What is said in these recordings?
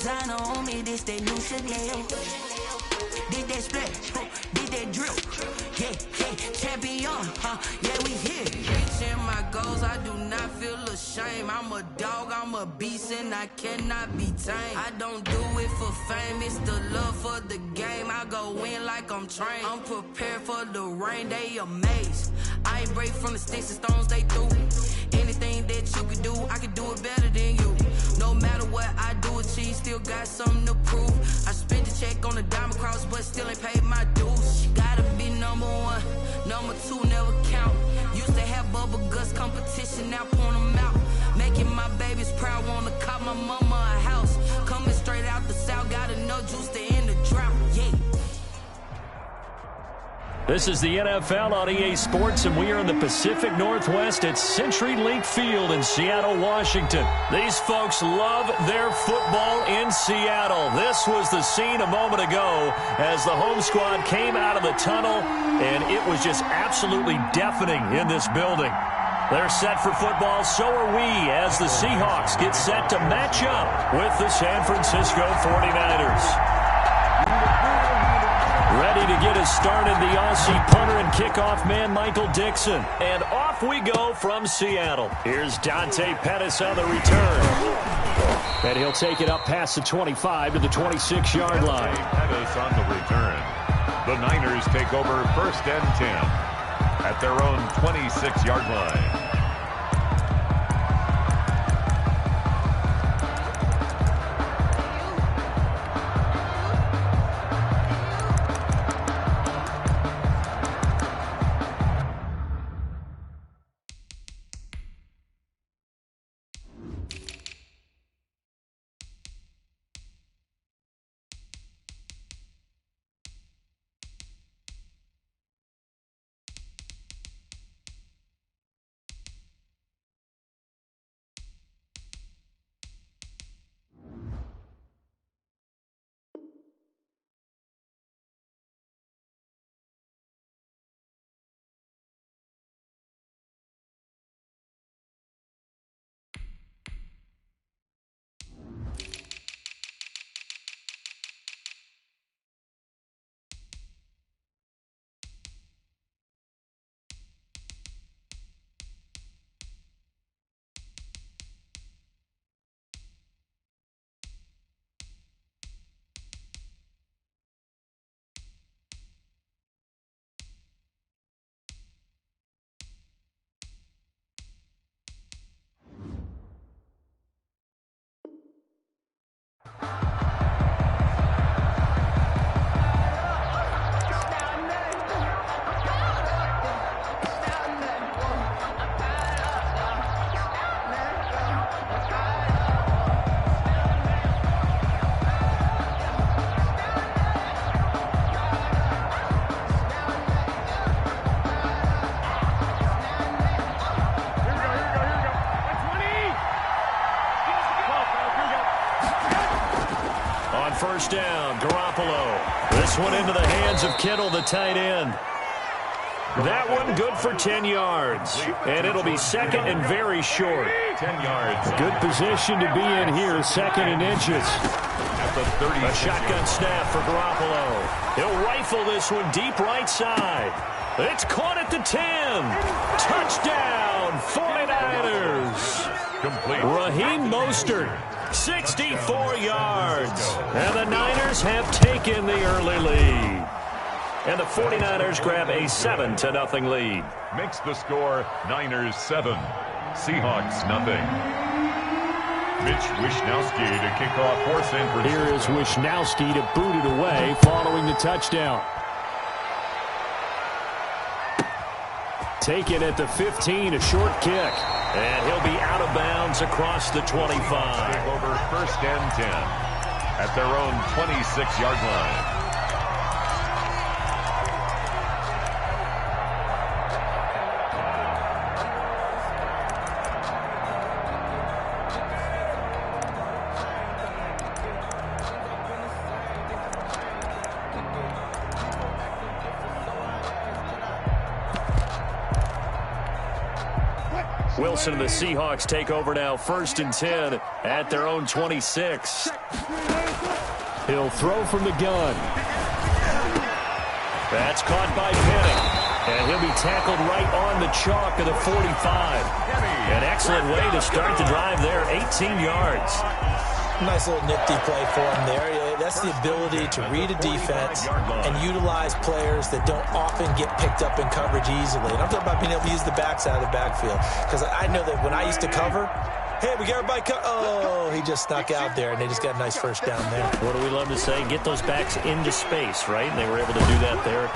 designer on me, this that new Chanel. Did that split, did that drip. Yeah, champion, yeah, we here. Reaching my goals, I do not feel ashamed. I'm a dog, I'm a beast, and I cannot be tamed. I don't do it for fame, it's the love for the game. I go in like I'm trained. I'm prepared for the rain, they amazed. I ain't break from the sticks and stones they threw. Anything that you can do, I can do it better than you. No matter what I do, achieve, still got something to prove. I spent the check on the diamond cross, but still ain't paid my dues. Gotta be number one, number two never count. Used to have bubble guts competition, now point them out. Making my babies proud, wanna cop my mama a house. Coming straight out the south, got enough juice to end the drought, yeah. This is the NFL on EA Sports, and we are in the Pacific Northwest at CenturyLink Field in Seattle, Washington. These folks love their football in Seattle. This was the scene a moment ago as the home squad came out of the tunnel, and it was just absolutely deafening in this building. They're set for football, so are we, as the Seahawks get set to match up with the San Francisco 49ers. Ready to get us started, the Aussie punter and kickoff man, Michael Dixon. And off we go from Seattle. Here's Dante Pettis on the return. And he'll take it up past the 25 to the 26-yard line. Pettis on the return. The Niners take over 1st and 10 at their own 26-yard line. First down, Garoppolo. This one into the hands of Kittle, the tight end. That one good for 10 yards. And it'll be second and very short. 10 yards. Good position to be in here, second and inches. At the 30. A shotgun snap for Garoppolo. He'll rifle this one deep right side. It's caught at the 10. Touchdown, 49ers. Complete. Raheem Mostert. 64 yards. And the Niners have taken the early lead. And the 49ers grab a 7-0 lead. Makes the score Niners 7, Seahawks nothing. Mitch Wishnowsky to kick off for San Francisco. Here is Wishnowsky to boot it away following the touchdown. Taken at the 15, a short kick. And he'll be out of bounds across the 25. Take over 1st and 10 at their own 26-yard line. Wilson and the Seahawks take over now, 1st and 10 at their own 26. He'll throw from the gun. That's caught by Penning. And he'll be tackled right on the chalk of the 45. An excellent way to start the drive there, 18 yards. Nice little nifty play for him there. That's the ability to read a defense and utilize players that don't often get picked up in coverage easily. And I'm talking about being able to use the backside of the backfield. Because I know that when I used to cover, hey, we got everybody oh, he just snuck out there, and they just got a nice first down there. What do we love to say? Get those backs into space, right? And they were able to do that there.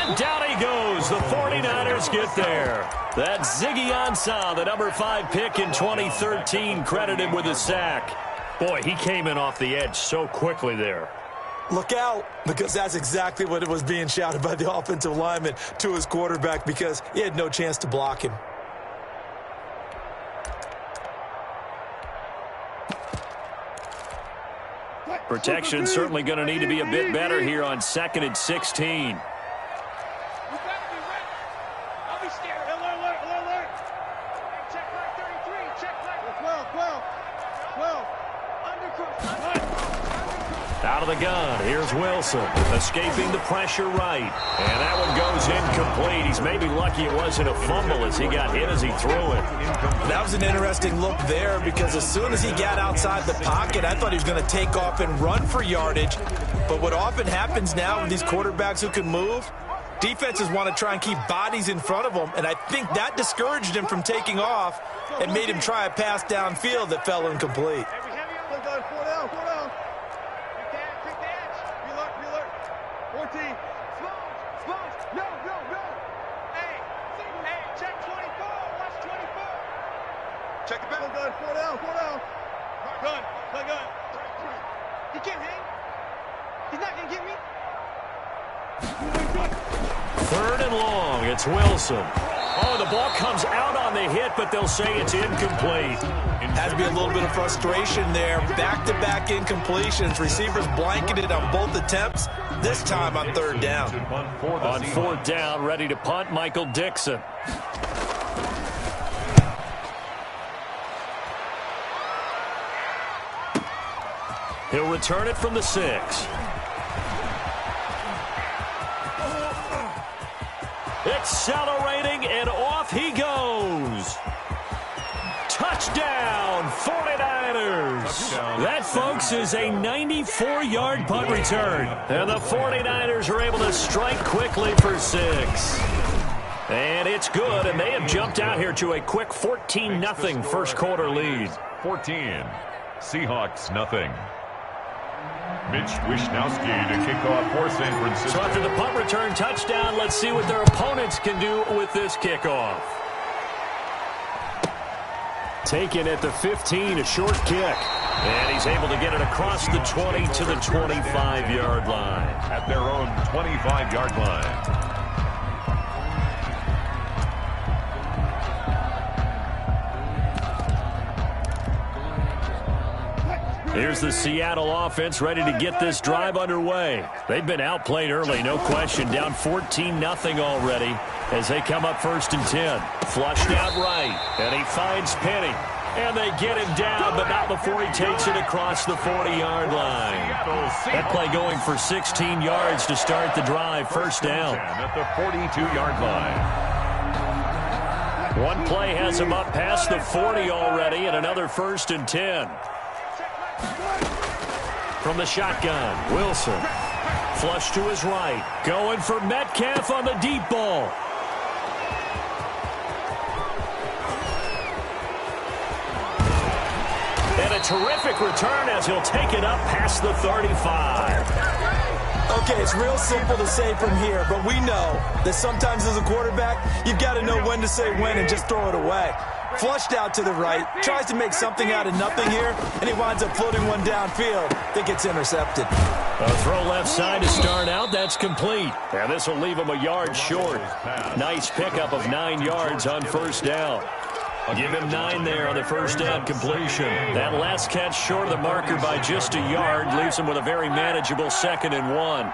And down he goes. The 49ers get there. That's Ziggy Ansah, the number 5 pick in 2013, credited with a sack. Boy, he came in off the edge so quickly there. Look out, because that's exactly what it was being shouted by the offensive lineman to his quarterback, because he had no chance to block him. Protection certainly going to need to be a bit better here on 2nd and 16. Out of the gun, here's Wilson, escaping the pressure right. And that one goes incomplete. He's maybe lucky it wasn't a fumble as he got hit as he threw it. That was an interesting look there, because as soon as he got outside the pocket, I thought he was going to take off and run for yardage. But what often happens now with these quarterbacks who can move, defenses want to try and keep bodies in front of them, and I think that discouraged him from taking off and made him try a pass downfield that fell incomplete. Check it back. Four down. Gun. He can't hang. He's not going to get me. 3rd and long. It's Wilson. Oh, the ball comes out on the hit, but they'll say it's incomplete. Has to be a little bit of frustration there. Back-to-back incompletions. Receivers blanketed on both attempts, this time on 3rd down. On 4th down, ready to punt, Michael Dixon. He'll return it from the 6. Accelerating, and off he goes. Touchdown, 49ers. That, folks, is a 94-yard punt return. And the 49ers are able to strike quickly for 6. And it's good, and they have jumped out here to a quick 14-0 first quarter lead. 14, Seahawks nothing. Mitch Wishnowski to kick off for San Francisco. So after the punt return touchdown, let's see what their opponents can do with this kickoff. Taken at the 15, a short kick. And he's able to get it across the 20 to the 25-yard line. At their own 25-yard line. Here's the Seattle offense ready to get this drive underway. They've been outplayed early, no question. Down 14-0 already as they come up 1st and 10. Flushed out right, and he finds Penning. And they get him down, but not before he takes it across the 40-yard line. That play going for 16 yards to start the drive. 1st down. At the 42-yard line. One play has him up past the 40 already, and another 1st and 10. From the shotgun, Wilson. Flush to his right. Going for Metcalf on the deep ball. And a terrific return as he'll take it up past the 35. Okay, it's real simple to say from here, but we know that sometimes as a quarterback, you've got to know when to say when and just throw it away. Flushed out to the right, tries to make something out of nothing here, and he winds up floating one downfield that gets intercepted. A throw left side to start out. That's complete. And this will leave him a yard short. Nice pickup of 9 yards on 1st down. Give him 9 there on the 1st down completion. That last catch short of the marker by just a yard leaves him with a very manageable 2nd and 1.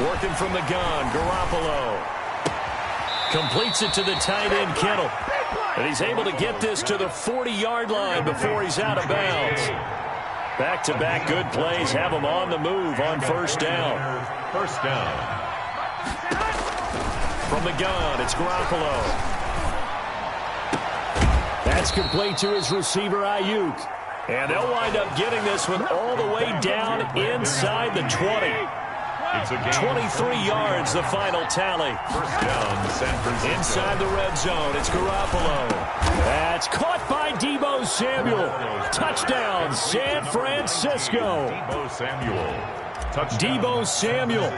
Working from the gun, Garoppolo. Completes it to the tight end, Kittle. And he's able to get this to the 40-yard line before he's out of bounds. Back-to-back good plays have him on the move on first down. First down. From the gun, it's Garoppolo. That's complete to his receiver, Ayuk. And they'll wind up getting this one all the way down inside the 20. It's a gain. 23 yards, the final tally. First down, San Francisco. Inside the red zone, it's Garoppolo. That's caught by Deebo Samuel. Touchdown, San Francisco. Deebo Samuel. Touchdown. Deebo Samuel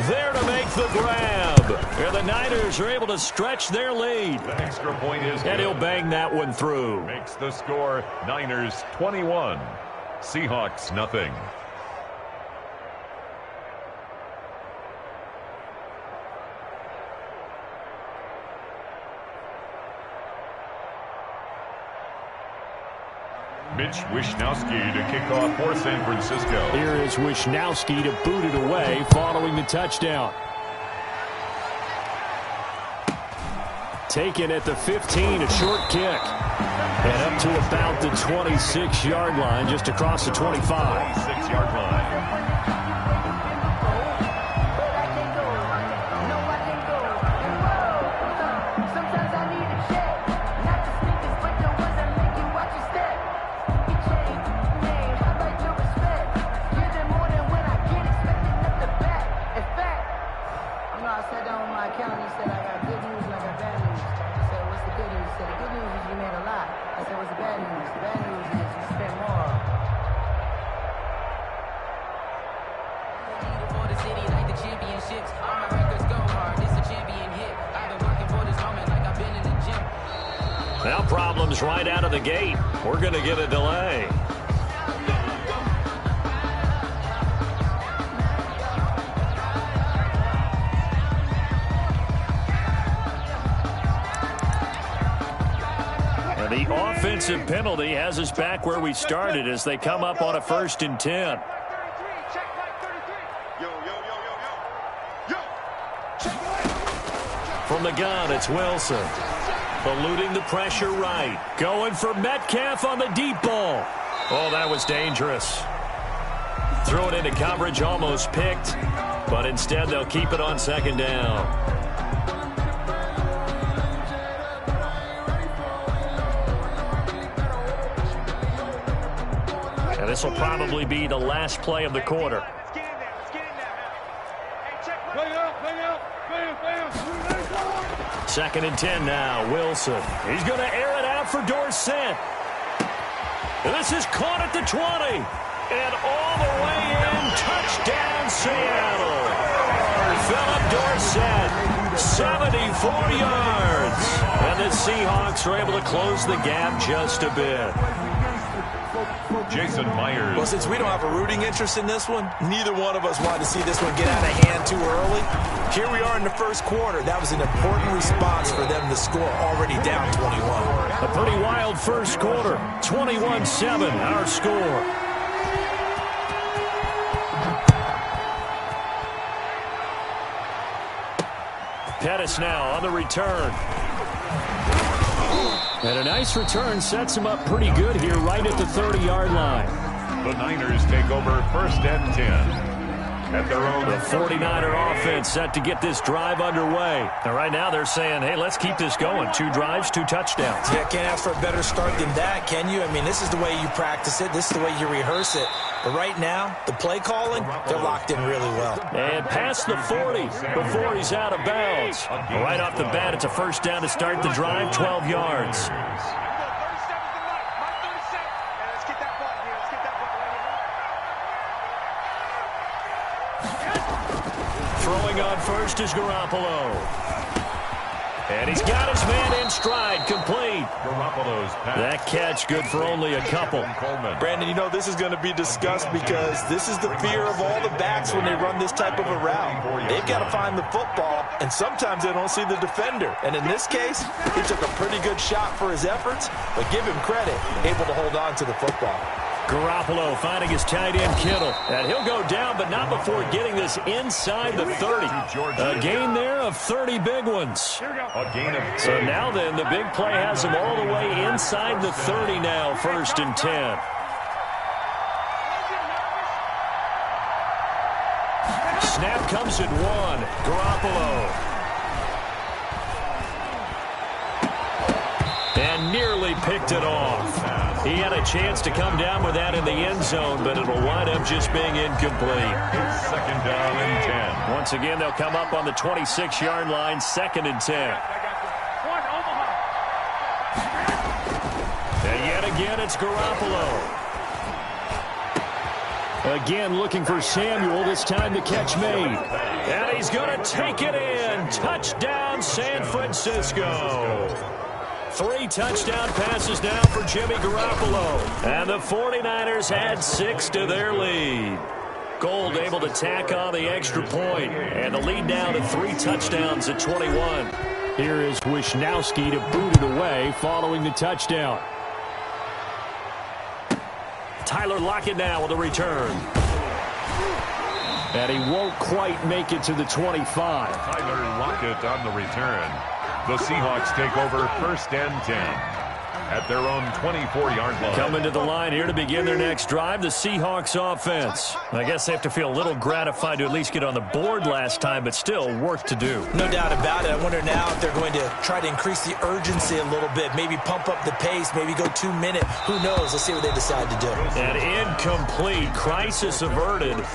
there to make the grab. And the Niners are able to stretch their lead. The extra point is good. And he'll bang that one through. Makes the score Niners 21. Seahawks nothing. Mitch Wishnowsky to kick off for San Francisco. Here is Wishnowsky to boot it away following the touchdown. Taken at the 15, a short kick. And up to about the 26-yard line, just across the 25. 26-yard line. Now problems right out of the gate. We're going to get a delay. And the offensive penalty has us back where we started as they come up on a 1st and 10. From the gun, it's Wilson. Eluding the pressure right. Going for Metcalf on the deep ball. Oh, that was dangerous. Throw it into coverage, almost picked. But instead, they'll keep it on 2nd down. And this will probably be the last play of the quarter. Second and 10 now, Wilson. He's going to air it out for Dorsett. This is caught at the 20. And all the way in, touchdown Seattle. Philip Dorsett, 74 yards. And the Seahawks are able to close the gap just a bit. Jason Myers. Well, since we don't have a rooting interest in this one, neither one of us wanted to see this one get out of hand too early. Here we are in the first quarter. That was an important response for them to score already down 21. A pretty wild first quarter. 21-7, our score. Pettis now on the return. And a nice return sets him up pretty good here right at the 30-yard line. The Niners take over 1st and 10. At their own. The 49er offense set to get this drive underway. And right now they're saying, hey, let's keep this going. 2 drives, 2 touchdowns. Yeah, can't ask for a better start than that, can you? I mean, this is the way you practice it. This is the way you rehearse it. But right now, the play calling, they're locked in really well. And past the 40 before he's out of bounds. Right off the bat, it's a 1st down to start the drive, 12 yards. Throwing on first is Garoppolo. And he's got his man in stride, complete. Garoppolo's pass. That catch good for only a couple. Brandon, you know this is going to be discussed because this is the fear of all the backs when they run this type of a route. They've got to find the football, and sometimes they don't see the defender. And in this case, he took a pretty good shot for his efforts, but give him credit, able to hold on to the football. Garoppolo finding his tight end Kittle. And he'll go down, but not before getting this inside the 30. A gain there of 30 big ones. A gain of 30. So now then, the big play has him all the way inside the 30 now, 1st and 10. Snap comes at 1. Garoppolo. And nearly picked it off. He had a chance to come down with that in the end zone, but it'll wind up just being incomplete. It's 2nd down and 10. Once again, they'll come up on the 26-yard line, 2nd and 10. And yet again, it's Garoppolo. Again, looking for Samuel, this time the catch made. And he's going to take it in. Touchdown, San Francisco. 3 touchdown passes now for Jimmy Garoppolo. And the 49ers add 6 to their lead. Gold able to tack on the extra point. And the lead now to 3 touchdowns at 21. Here is Wishnowski to boot it away following the touchdown. Tyler Lockett now with a return. And he won't quite make it to the 25. Tyler Lockett on the return. The Seahawks take over 1st and 10 at their own 24-yard line. Coming to the line here to begin their next drive, the Seahawks offense. I guess they have to feel a little gratified to at least get on the board last time, but still work to do. No doubt about it. I wonder now if they're going to try to increase the urgency a little bit, maybe pump up the pace, maybe go 2-minute. Who knows? Let's see what they decide to do. And incomplete. Crisis averted.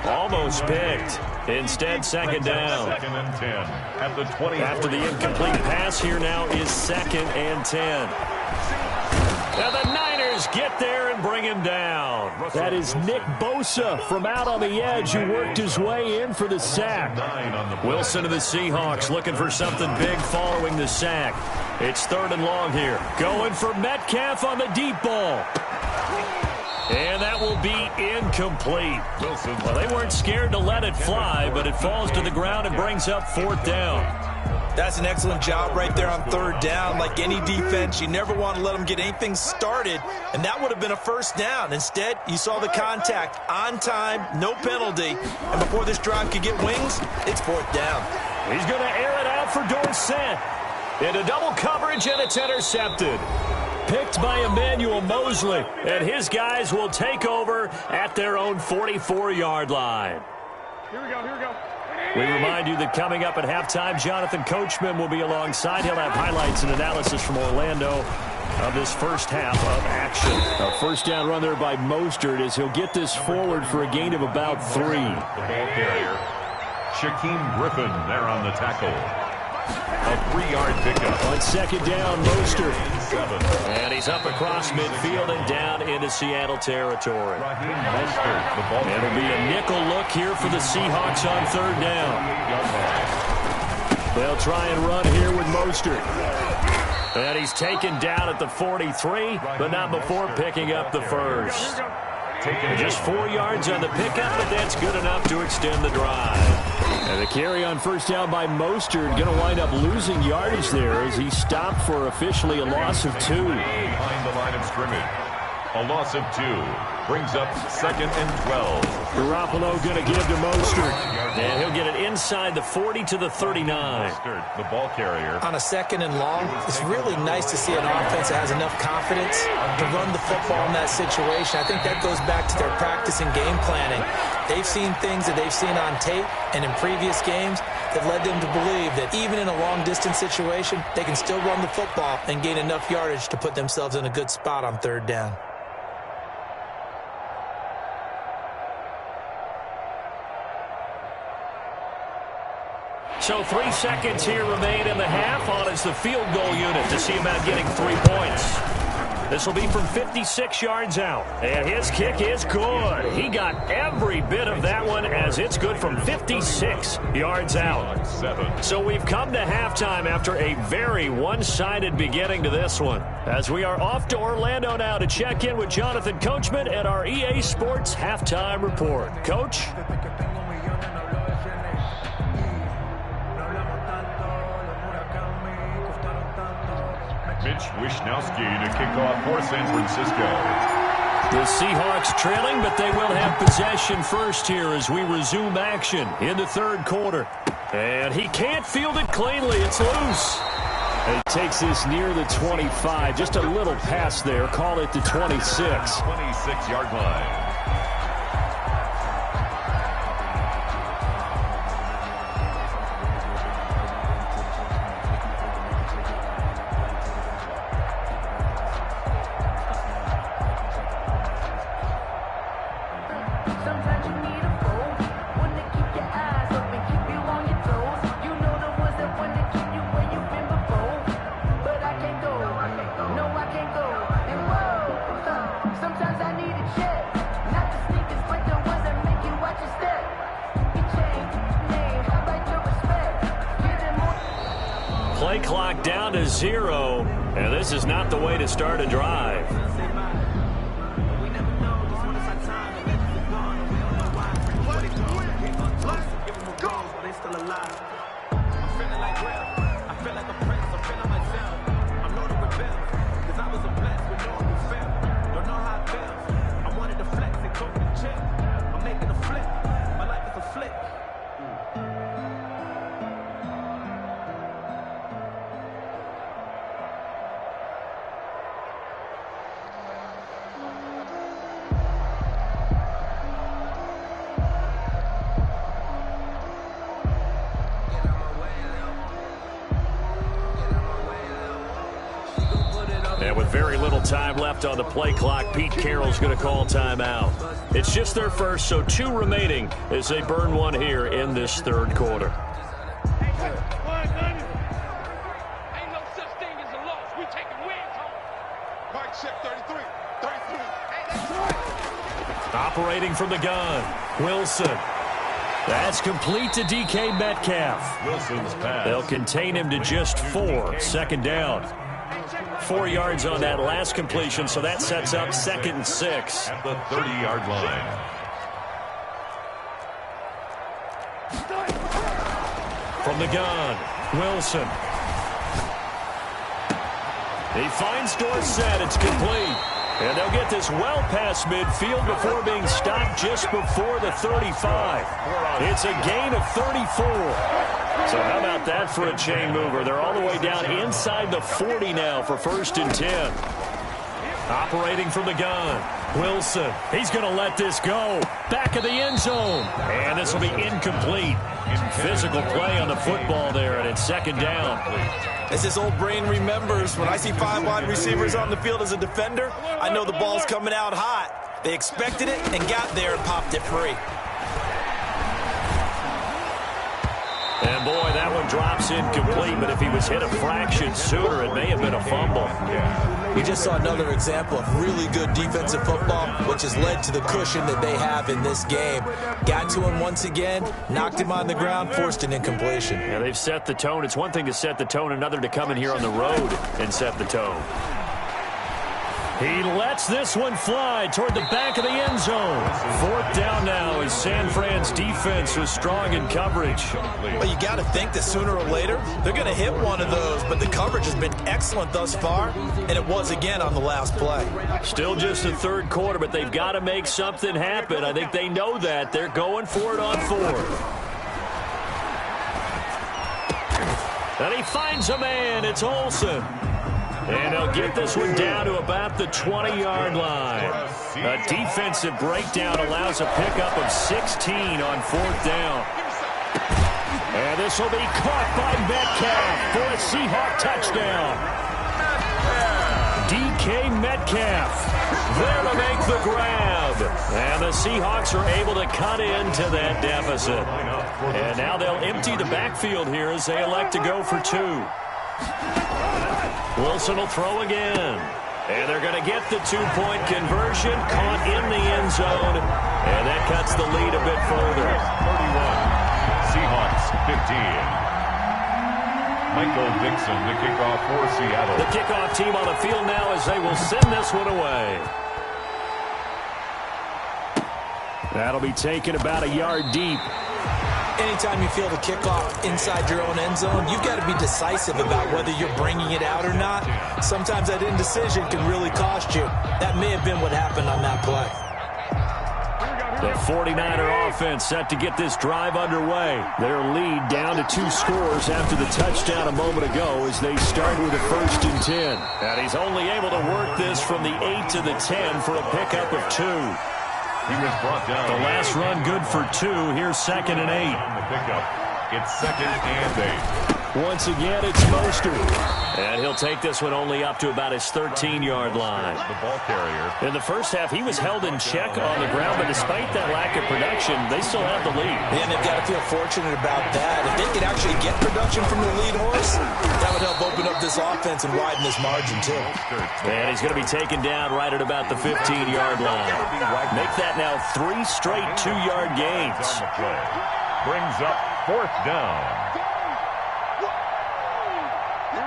Almost picked. Instead, 2nd down. 2nd and 10 at the 20. After the incomplete pass, here now is 2nd and 10. Now the Niners get there and bring him down. That is Nick Bosa from out on the edge who worked his way in for the sack. Wilson of the Seahawks looking for something big following the sack. It's 3rd and long here. Going for Metcalf on the deep ball. And that will be incomplete. Well, they weren't scared to let it fly, but it falls to the ground and brings up 4th down. That's an excellent job right there on 3rd down. Like any defense, you never want to let them get anything started, and that would have been a 1st down. Instead, you saw the contact on time, no penalty, and before this drive could get wings, it's 4th down. He's going to air it out for Dorsett. Into double coverage, and it's intercepted. Picked by Emmanuel Mosley, and his guys will take over at their own 44-yard line. Here we go, here we go. We remind you that coming up at halftime, Jonathan Coachman will be alongside. He'll have highlights and analysis from Orlando of this first half of action. A 1st down run there by Mostert as he'll get this forward for a gain of about 3. The ball carrier, Shaquem Griffin, there on the tackle. A 3-yard pickup. On 2nd down, Mostert. And he's up across midfield and down into Seattle territory. It'll be a nickel look here for the Seahawks on 3rd down. They'll try and run here with Mostert. And he's taken down at the 43, but not before picking up the 1st. Just 4 yards on the pickup, but that's good enough to extend the drive. And the carry on 1st down by Mostert, going to wind up losing yardage there as he stopped for officially a loss of 2. Behind the line of scrimmage. A loss of 2 brings up 2nd and 12. Garoppolo going to give to Mostert. And he'll get it inside the 40 to the 39. Mostert, the ball carrier. On a 2nd and long, it's really nice to see an offense that has enough confidence to run the football in that situation. I think that goes back to their practice and game planning. They've seen things that they've seen on tape and in previous games that led them to believe that even in a long-distance situation, they can still run the football and gain enough yardage to put themselves in a good spot on 3rd down. So 3 seconds here remain in the half. On is the field goal unit to see about getting 3 points. This will be from 56 yards out. And his kick is good. He got every bit of that one as it's good from 56 yards out. So we've come to halftime after a very one-sided beginning to this one. As we are off to Orlando now to check in with Jonathan Coachman at our EA Sports Halftime Report. Coach? Mitch Wishnowski to kick off for San Francisco. The Seahawks trailing, but they will have possession first here as we resume action in the third quarter. And he can't field it cleanly. It's loose. He takes this near the 25. Just a little pass there. Call it the 26. 26-yard line. Play clock down to 0, and this is not the way to start a drive. And with very little time left on the play clock, Pete Carroll's going to call timeout. It's just their first, so 2 remaining as they burn one here in this third quarter. Ain't no such thing as a loss. We taking wins home. Mike, check 33. 33. Hey, that's right. Operating from the gun, Wilson. That's complete to DK Metcalf. Wilson's pass. They'll contain him to just 4. Second down. 4 yards on that last completion, so that sets up 2nd and 6. At the 30-yard line. From the gun, Wilson. He finds Dorsett. It's complete. And they'll get this well past midfield before being stopped just before the 35. It's a gain of 34. So how about that for a chain mover? They're all the way down inside the 40 now for 1st and 10. Operating from the gun, Wilson. He's going to let this go. Back of the end zone. And this will be incomplete. Physical play on the football there, and it's 2nd down. As his old brain remembers, when I see 5 wide receivers on the field as a defender, I know the ball's coming out hot. They expected it and got there and popped it free. And boy, that one drops incomplete, but if he was hit a fraction sooner, it may have been a fumble. We just saw another example of really good defensive football, which has led to the cushion that they have in this game. Got to him once again, knocked him on the ground, forced an incompletion. Yeah, they've set the tone. It's one thing to set the tone, another to come in here on the road and set the tone. He lets this one fly toward the back of the end zone. 4th down now as San Fran's defense was strong in coverage. Well, you got to think that sooner or later they're going to hit one of those, but the coverage has been excellent thus far, and it was again on the last play. Still just the 3rd quarter, but they've got to make something happen. I think they know that. They're going for it on 4th. And he finds a man. It's Olsen. And they'll get this one down to about the 20-yard line. A defensive breakdown allows a pickup of 16 on 4th down. And this will be caught by Metcalf for a Seahawk touchdown. DK Metcalf there to make the grab. And the Seahawks are able to cut into that deficit. And now they'll empty the backfield here as they elect to go for 2. Wilson will throw again. And they're going to get the 2-point conversion, caught in the end zone. And that cuts the lead a bit further. 31, Seahawks 15. Michael Dixon, the kickoff for Seattle. The kickoff team on the field now as they will send this one away. That'll be taken about a yard deep. Anytime you feel the kickoff inside your own end zone, you've got to be decisive about whether you're bringing it out or not. Sometimes that indecision can really cost you. That may have been what happened on that play. The 49er offense set to get this drive underway. Their lead down to 2 scores after the touchdown a moment ago as they start with a 1st and 10. And he's only able to work this from the 8 to the 10 for a pickup of 2. He was brought down. The last run good for 2. Here's 2nd and 8. On the pickup. It's 2nd and 8. Once again, it's Mostert. And he'll take this one only up to about his 13-yard line. The ball carrier. In the first half, he was held in check on the ground, but despite that lack of production, they still have the lead. And they've got to feel fortunate about that. If they could actually get production from the lead horse, that would help open up this offense and widen this margin, too. And he's going to be taken down right at about the 15-yard line. Make that now 3 straight 2-yard gains. Brings up 4th down.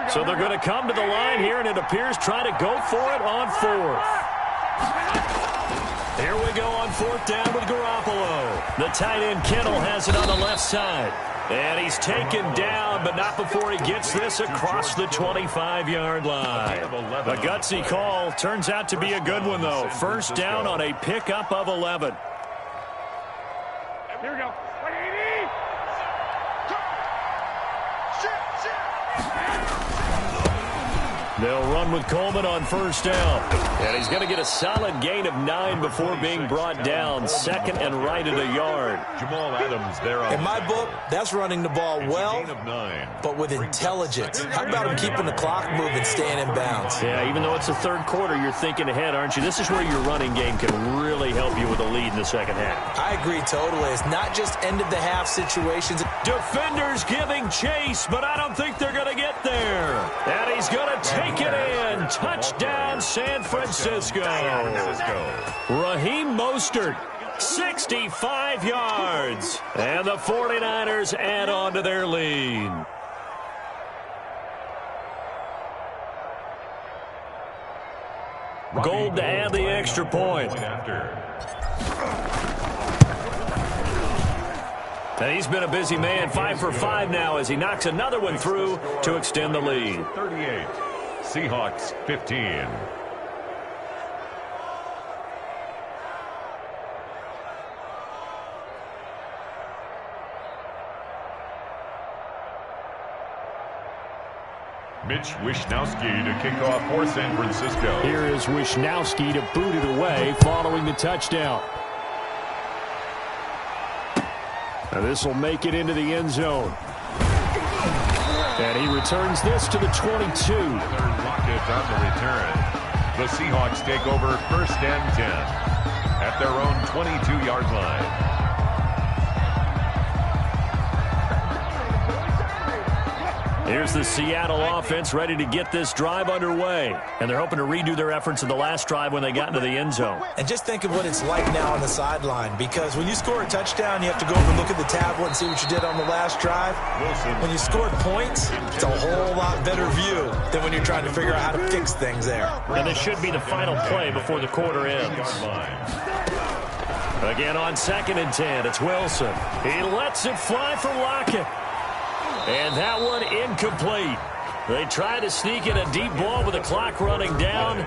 So they're going to come to the line here, and it appears try to go for it on 4th. Here we go on 4th down with Garoppolo. The tight end Kittle has it on the left side. And he's taken down, but not before he gets this across the 25-yard line. A gutsy call. Turns out to be a good one, though. 1st down on a pickup of 11. Here we go. They'll run with Coleman on 1st down. And he's going to get a solid gain of 9 before being brought down. 2nd and right at a yard. Jamal Adams there on. In my book, that's running the ball well, but with intelligence. How about him keeping the clock moving, staying in bounds? Yeah, even though it's the 3rd quarter, you're thinking ahead, aren't you? This is where your running game can really help you with a lead in the 2nd half. I agree totally. It's not just end-of-the-half situations. Defenders giving chase, but I don't think they're going to get there. And he's going to take it in. Touchdown, San Francisco. Raheem Mostert, 65 yards. And the 49ers add on to their lead. Gold to add the extra point. And he's been a busy man, 5 for 5 now as he knocks another one through to extend the lead. 38. Seahawks 15. Mitch Wishnowsky to kick off for San Francisco. Here is Wishnowsky to boot it away following the touchdown. Now this will make it into the end zone. And he returns this to the 22. Lockett on the return. The Seahawks take over 1st and 10 at their own 22-yard line. Here's the Seattle offense ready to get this drive underway. And they're hoping to redo their efforts in the last drive when they got into the end zone. And just think of what it's like now on the sideline, because when you score a touchdown, you have to go over and look at the tablet and see what you did on the last drive. When you scored points, it's a whole lot better view than when you're trying to figure out how to fix things there. And this should be the final play before the quarter ends. Again on 2nd and 10, it's Wilson. He lets it fly for Lockett. And that one incomplete. They try to sneak in a deep ball with the clock running down,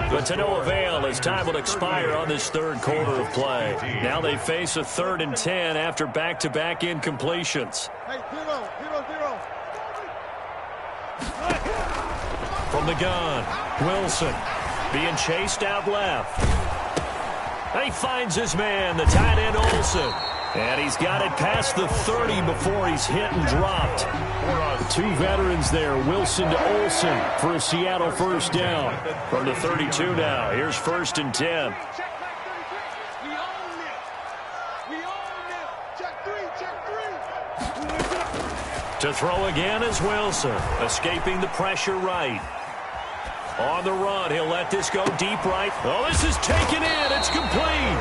but to no avail as time will expire on this 3rd quarter of play. Now they face a 3rd and 10 after back-to-back incompletions. From the gun, Wilson being chased out left. He finds his man, the tight end Olsen. And he's got it past the 30 before he's hit and dropped. 2 veterans there, Wilson to Olsen for a Seattle 1st down. From the 32 now, here's 1st and 10. To throw again is Wilson, escaping the pressure right. On the run, he'll let this go deep right. Oh, this is taken in. It's complete.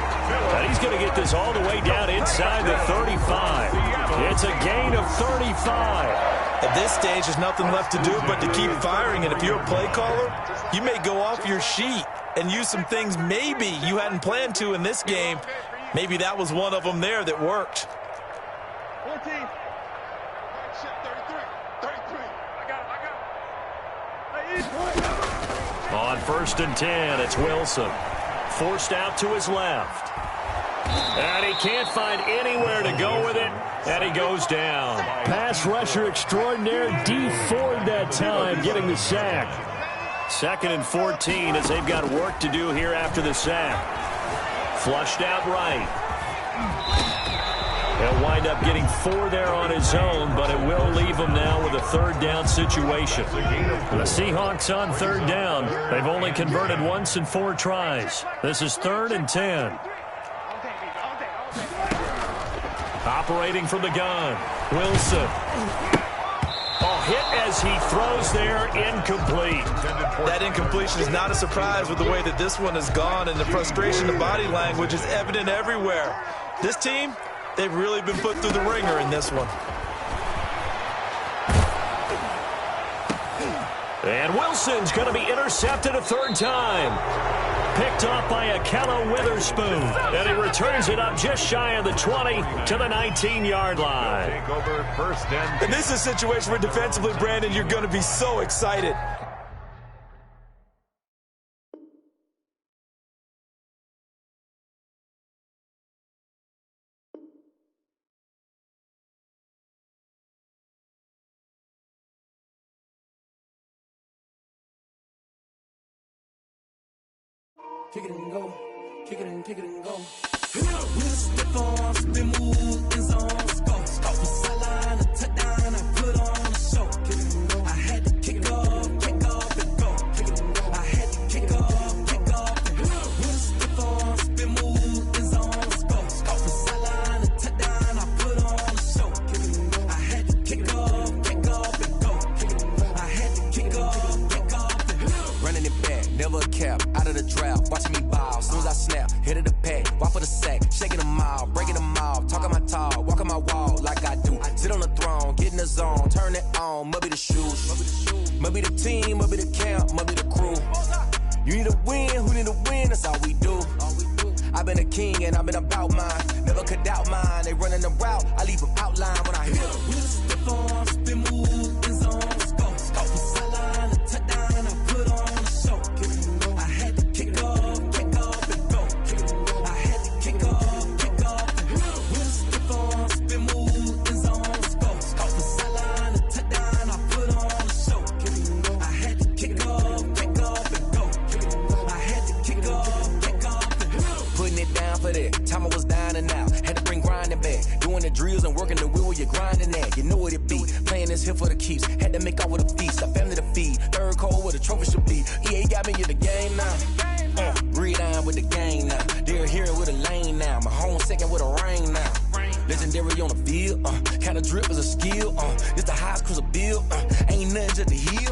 And he's going to get this all the way down inside the 35. It's a gain of 35. At this stage, there's nothing left to do but to keep firing. And if you're a play caller, you may go off your sheet and use some things maybe you hadn't planned to in this game. Maybe that was one of them there that worked. 14. Right check, 33. 33. I got him. On 1st and 10, it's Wilson. Forced out to his left. And he can't find anywhere to go with it, and he goes down. Pass rusher extraordinaire, D Ford that time, getting the sack. 2nd and 14 as they've got work to do here after the sack. Flushed out right. He'll wind up getting 4 there on his own, but it will leave him now with a 3rd down situation. The Seahawks on 3rd down. They've only converted once in 4 tries. This is 3rd and 10. Operating from the gun, Wilson. Oh, hit as he throws there, incomplete. That incompletion is not a surprise with the way that this one has gone, and the frustration, the body language is evident everywhere. This team, they've really been put through the ringer in this one. And Wilson's going to be intercepted a 3rd time. Picked off by Akella Witherspoon. And he returns it up just shy of the 20 to the 19-yard line. And this is a situation where defensively, Brandon, you're going to be so excited. Kick it and go, kick it and kick it and go. With a stiff arm, spin move, in zone, go. From sideline to touchdown, I put on a show. Kick it and go. I had to kick off and go. Kick it and go. I had to kick off and go. With a stiff arm, spin move, in zone, go. From sideline to touchdown, I put on a show. Kick it and go. I had to kick off and go. Kick it and go. I had to kick off and go. Running it back, never a cap, out of the draft. Watching me ball, soon as I snap, hit of the pack, walk for the sack, shaking them all, breaking them all, talking my talk, walking my wall like I do. Sit on the throne, get in the zone, turn it on, must be the shoes, must be the team, must be the camp, must be the crew. You need a win, who need a win, that's all we do. I've been a king and I've been about mine, never could doubt mine. They running the route, I leave them outline when I hit them. With a stiff arm, spin move, in zone, go. From sideline to touchdown, I put on a show. I had to kick off and go. I had to kick off and go. With a stiff arm, spin move, in zone, go. From sideline to touchdown, I put on a show. I had to kick off and go. I had to kick off and go. Putting it down for that. Time I was down and out. Had to bring grinding back. Doing the drills and working the wheel where you're grinding at. You know what it be. Playing this here for the keeps. Had to make out with a feast. A family to feed. 3rd cold where the trophy should be. EA got me in the game now. Read on with the game now. They're here with a lane now. My home second with a ring now. Legendary on the field. Kind of drip is a skill. It's the highest cruiser bill. Ain't nothing just the heel.